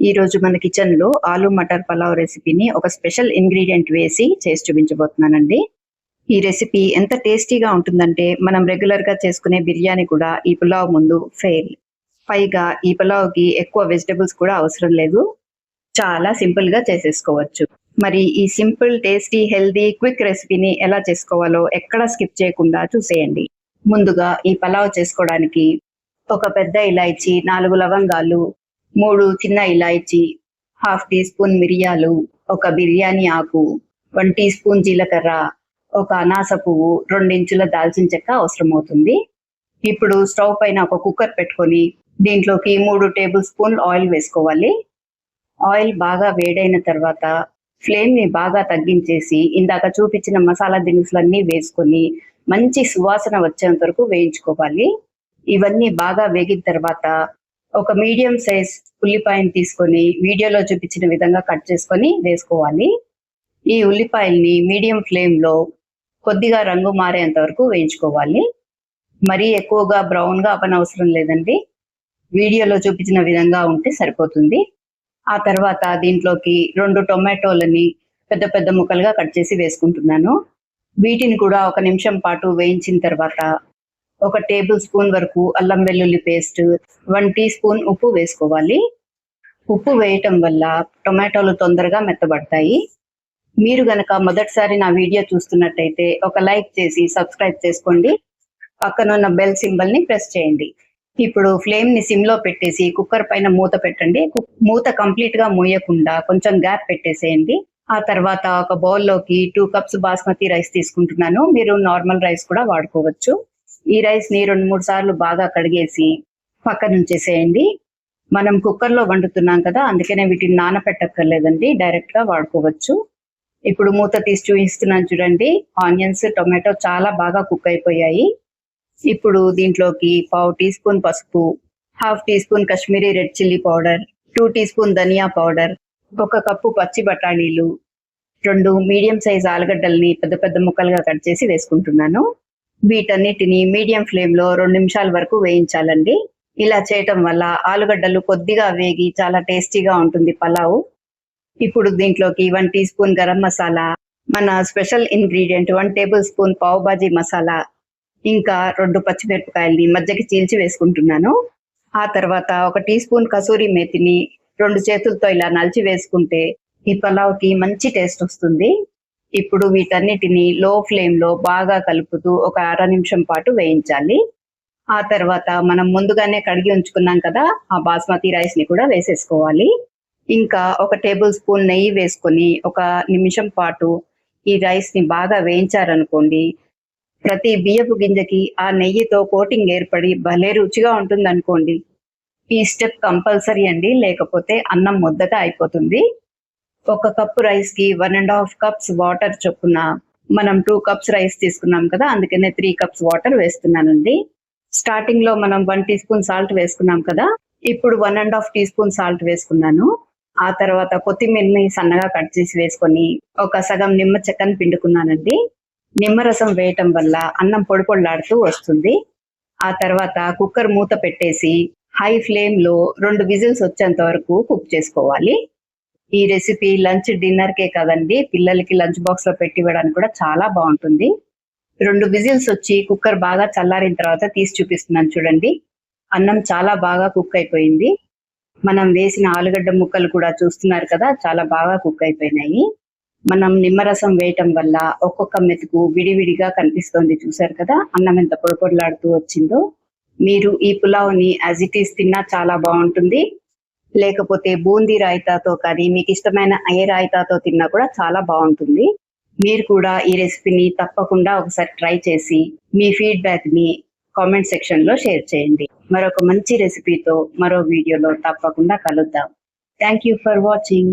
ఈ రోజు మన కిచెన్ లో ఆలు మటర్ పలావ్ రెసిపీని ఒక స్పెషల్ ఇంగ్రీడియంట్ వేసి చేసి చూపించబోతున్నానండి. ఈ రెసిపీ ఎంత టేస్టీగా ఉంటుందంటే మనం రెగ్యులర్ గా చేసుకునే బిర్యానీ కూడా ఈ పులావ్ ముందు ఫెయిల్. పైగా ఈ పులావ్ కి ఎక్కువ వెజిటబుల్స్ కూడా అవసరం లేదు. చాలా సింపుల్ గా చేసేసుకోవచ్చు. మరి ఈ సింపుల్ టేస్టీ హెల్దీ క్విక్ రెసిపీని ఎలా చేసుకోవాలో ఎక్కడ స్కిప్ చేయకుండా చూసేయండి. ముందుగా ఈ పలావ్ చేసుకోవడానికి ఒక పెద్ద ఇలాయచి, 4 లవంగాలు, 3 చిన్న ఇలాయచి, హాఫ్ టీ స్పూన్ మిరియాలు, ఒక బిర్యానీ ఆకు, 1 టీ స్పూన్ జీలకర్ర, ఒక అనాస పువ్వు, 2 ఇంచుల దాల్చిన చెక్క అవసరమవుతుంది. ఇప్పుడు స్టవ్ పైన ఒక కుక్కర్ పెట్టుకొని దీంట్లోకి 3 టేబుల్ స్పూన్ ఆయిల్ వేసుకోవాలి. ఆయిల్ బాగా వేడైన తర్వాత ఫ్లేమ్ ని బాగా తగ్గించేసి ఇందాక చూపించిన మసాలా దినుసులన్నీ వేసుకొని మంచి సువాసన వచ్చేంత వరకు వేయించుకోవాలి. ఇవన్నీ బాగా వేగిన తర్వాత ఒక మీడియం సైజ్ ఉల్లిపాయను తీసుకొని వీడియోలో చూపించిన విధంగా కట్ చేసుకొని వేసుకోవాలి. ఈ ఉల్లిపాయల్ని మీడియం ఫ్లేమ్ లో కొద్దిగా రంగు మారేంత వరకు వేయించుకోవాలి. మరీ ఎక్కువగా బ్రౌన్ గా అవనవసరం లేదండి. వీడియోలో చూపించిన విధంగా ఉంటే సరిపోతుంది. ఆ తర్వాత దీంట్లోకి 2 టొమాటోలని పెద్ద పెద్ద ముక్కలుగా కట్ చేసి వేసుకుంటున్నాను. వీటిని కూడా 1 నిమిషం పాటు వేయించిన తర్వాత ఒక టేబుల్ స్పూన్ వరకు అల్లం వెల్లుల్లి పేస్ట్, 1 టీ స్పూన్ ఉప్పు వేసుకోవాలి. ఉప్పు వేయటం వల్ల టొమాటోలు తొందరగా మెత్తబడతాయి. మీరు గనక మొదటిసారి నా వీడియో చూస్తున్నట్టయితే ఒక లైక్ చేసి సబ్స్క్రైబ్ చేసుకోండి. పక్కనున్న బెల్ సింబల్ ని ప్రెస్ చేయండి. ఇప్పుడు ఫ్లేమ్ ని సిమ్ లో పెట్టేసి కుక్కర్ పైన మూత పెట్టండి. మూత కంప్లీట్ గా మూయకుండా కొంచెం గ్యాప్ పెట్టేసేయండి. ఆ తర్వాత ఒక బౌల్లోకి 2 కప్స్ బాస్మతి రైస్ తీసుకుంటున్నాను. మీరు నార్మల్ రైస్ కూడా వాడుకోవచ్చు. ఈ రైస్ ని 2-3 సార్లు బాగా కడిగేసి పక్కన ఉంచేసేయండి. మనం కుక్కర్ లో వండుతున్నాం కదా, అందుకనే వీటిని నానపెట్టక్కర్లేదండి, డైరెక్ట్ గా వాడుకోవచ్చు. ఇప్పుడు మూత తీసి చూపిస్తున్నాను చూడండి. ఆనియన్స్, టొమాటో చాలా బాగా కుక్ అయిపోయాయి. ఇప్పుడు దీంట్లోకి 1/2 టీ స్పూన్ పసుపు, half teaspoon Kashmiri red chilli powder, 2 teaspoon ధనియా పౌడర్, 1 కప్పు పచ్చి బఠానీలు, 2 మీడియం సైజ్ ఆలుగడ్డల్ని పెద్ద పెద్ద ముక్కలుగా కట్ చేసి వేసుకుంటున్నాను. వీటన్నిటిని మీడియం ఫ్లేమ్ లో 2 నిమిషాల వరకు వేయించాలండి. ఇలా చేయటం వల్ల ఆలుగడ్డలు కొద్దిగా వేగి చాలా టేస్టీగా ఉంటుంది పలావ్. ఇప్పుడు దీంట్లోకి 1 టీ స్పూన్ గరం మసాలా, మన special ingredient 1 tablespoon pav bhaji masala, ఇంకా 2 పచ్చిమిరపకాయల్ని మధ్యకి చీల్చి వేసుకుంటున్నాను. ఆ తర్వాత 1 టీ స్పూన్ కసూరి మేతిని 2 చేతులతో ఇలా నలిచి వేసుకుంటే ఈ పలావ్ కి మంచి టేస్ట్ వస్తుంది. ఇప్పుడు వీటన్నిటిని లో ఫ్లేమ్ లో బాగా కలుపుతూ ఒక 1/2 నిమిషం పాటు వేయించాలి. ఆ తర్వాత మనం ముందుగానే కడిగి ఉంచుకున్నాం కదా, ఆ బాస్మతి రైస్ ని కూడా వేసేసుకోవాలి. ఇంకా 1 టేబుల్ స్పూన్ నెయ్యి వేసుకొని 1 నిమిషం పాటు ఈ రైస్ ని బాగా వేయించారనుకోండి, ప్రతి బియ్యపు గింజకి ఆ నెయ్యితో కోటింగ్ ఏర్పడి భలే రుచిగా ఉంటుంది అనుకోండి. ఈ స్టెప్ కంపల్సరీ అండి, లేకపోతే అన్నం ముద్దగా అయిపోతుంది. 1 కప్పు రైస్ కి 1.5 కప్స్ వాటర్ చొప్పున, మనం 2 కప్స్ రైస్ తీసుకున్నాం కదా, అందుకనే 3 కప్స్ వాటర్ వేస్తున్నానండి. స్టార్టింగ్ లో మనం 1 టీ స్పూన్ సాల్ట్ వేసుకున్నాం కదా, ఇప్పుడు 1.5 టీ స్పూన్ సాల్ట్ వేసుకున్నాను. ఆ తర్వాత కొత్తిమీరని సన్నగా కట్ చేసి వేసుకొని ఒక సగం నిమ్మ చెక్కని పిండుకున్నానండి. నిమ్మరసం వేయటం వల్ల అన్నం పొడి పొడిలాడుతూ వస్తుంది. ఆ తర్వాత కుక్కర్ మూత పెట్టేసి హై ఫ్లేమ్ లో 2 విజిల్స్ వచ్చేంత వరకు కుక్ చేసుకోవాలి. ఈ రెసిపీ లంచ్, డిన్నర్ కే కదండి, పిల్లలకి లంచ్ బాక్స్ లో పెట్టి ఇవ్వడానికి కూడా చాలా బాగుంటుంది. 2 విజిల్స్ వచ్చి కుక్కర్ బాగా చల్లారిన తర్వాత తీసి చూపిస్తున్నాను చూడండి. అన్నం చాలా బాగా కుక్ అయిపోయింది. మనం వేసిన ఆలుగడ్డ ముక్కలు కూడా చూస్తున్నారు కదా, చాలా బాగా కుక్ అయిపోయినాయి. మనం నిమ్మరసం వేయటం వల్ల ఒక్కొక్క మెతుకు విడివిడిగా కనిపిస్తోంది, చూసారు కదా అన్నం ఎంత పొడిపొడిలాడుతూ వచ్చిందో. మీరు ఈ పులావ్ ని యాజ్ ఇట్ ఈస్ తిన్నా చాలా బాగుంటుంది. లేకపోతే బూందీ రాయితాతో కానీ, మీకు ఇష్టమైన ఏ రాయితాతో తిన్నా కూడా చాలా బాగుంటుంది. మీరు కూడా ఈ రెసిపీని తప్పకుండా ఒకసారి ట్రై చేసి మీ ఫీడ్బ్యాక్ ని కామెంట్ సెక్షన్ లో షేర్ చేయండి. మరొక మంచి రెసిపీతో మరో వీడియోలో తప్పకుండా కలుద్దాం. Thank you for watching.